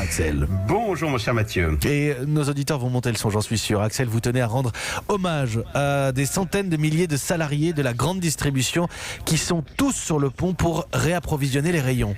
Axel. Bonjour mon cher Mathieu. Et nos auditeurs vont monter le son, j'en suis sûr. Axel, vous tenez à rendre hommage à des centaines de milliers de salariés de la grande distribution qui sont tous sur le pont pour réapprovisionner les rayons.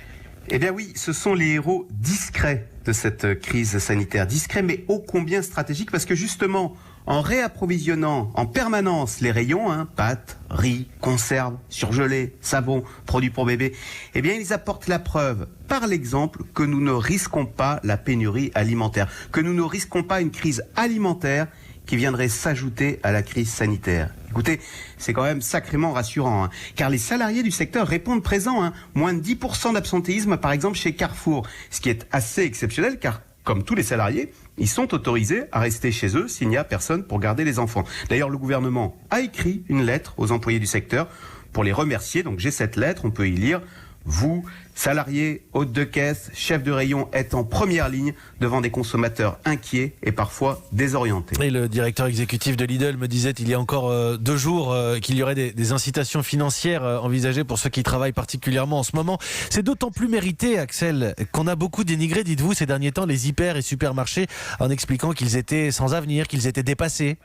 Eh bien oui, ce sont les héros discrets de cette crise sanitaire. Discrets mais ô combien stratégiques, parce que justement, en réapprovisionnant en permanence les rayons, pâtes, riz, conserves, surgelés, savon, produits pour bébés, eh bien ils apportent la preuve, par l'exemple, que nous ne risquons pas la pénurie alimentaire, que nous ne risquons pas une crise alimentaire qui viendrait s'ajouter à la crise sanitaire. Écoutez, c'est quand même sacrément rassurant, car les salariés du secteur répondent présents, moins de 10% d'absentéisme par exemple chez Carrefour, ce qui est assez exceptionnel car, comme tous les salariés, ils sont autorisés à rester chez eux s'il n'y a personne pour garder les enfants. D'ailleurs, le gouvernement a écrit une lettre aux employés du secteur pour les remercier, donc j'ai cette lettre, on peut y lire: vous, salariés, hôtes de caisse, chefs de rayon, êtes en première ligne devant des consommateurs inquiets et parfois désorientés. Et le directeur exécutif de Lidl me disait il y a encore 2 jours qu'il y aurait des incitations financières envisagées pour ceux qui travaillent particulièrement en ce moment. C'est d'autant plus mérité, Axel, qu'on a beaucoup dénigré, dites-vous, ces derniers temps, les hyper et supermarchés en expliquant qu'ils étaient sans avenir, qu'ils étaient dépassés.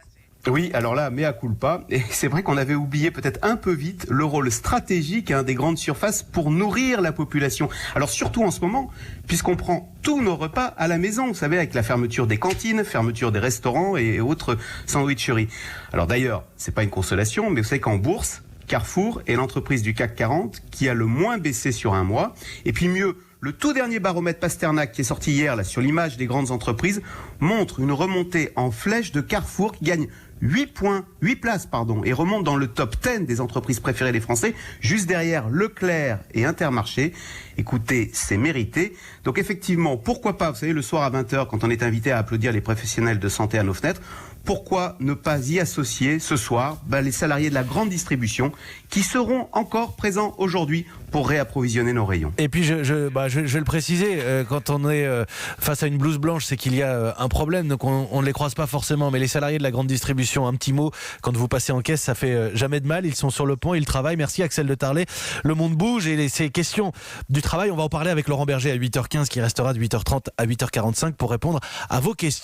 Oui, alors là, mea culpa, et c'est vrai qu'on avait oublié peut-être un peu vite le rôle stratégique des grandes surfaces pour nourrir la population. Alors surtout en ce moment, puisqu'on prend tous nos repas à la maison, vous savez, avec la fermeture des cantines, fermeture des restaurants et autres sandwicheries. Alors d'ailleurs, c'est pas une consolation, mais vous savez qu'en bourse, Carrefour est l'entreprise du CAC 40 qui a le moins baissé sur un mois. Et puis mieux, le tout dernier baromètre Pasternak qui est sorti hier là, sur l'image des grandes entreprises montre une remontée en flèche de Carrefour qui gagne 8 places et remonte dans le top 10 des entreprises préférées des Français, juste derrière Leclerc et Intermarché. Écoutez, c'est mérité. Donc effectivement, pourquoi pas, vous savez, le soir à 20h, quand on est invité à applaudir les professionnels de santé à nos fenêtres, pourquoi ne pas y associer ce soir les salariés de la grande distribution qui seront encore présents aujourd'hui pour réapprovisionner nos rayons. Et puis je vais le préciser, quand on est face à une blouse blanche, c'est qu'il y a un problème, donc on ne les croise pas forcément, mais les salariés de la grande distribution, un petit mot, quand vous passez en caisse, ça fait jamais de mal, ils sont sur le pont, ils travaillent. Merci Axel de Tarlet. Le monde bouge et ces questions du travail, on va en parler avec Laurent Berger à 8h15 qui restera de 8h30 à 8h45 pour répondre à vos questions.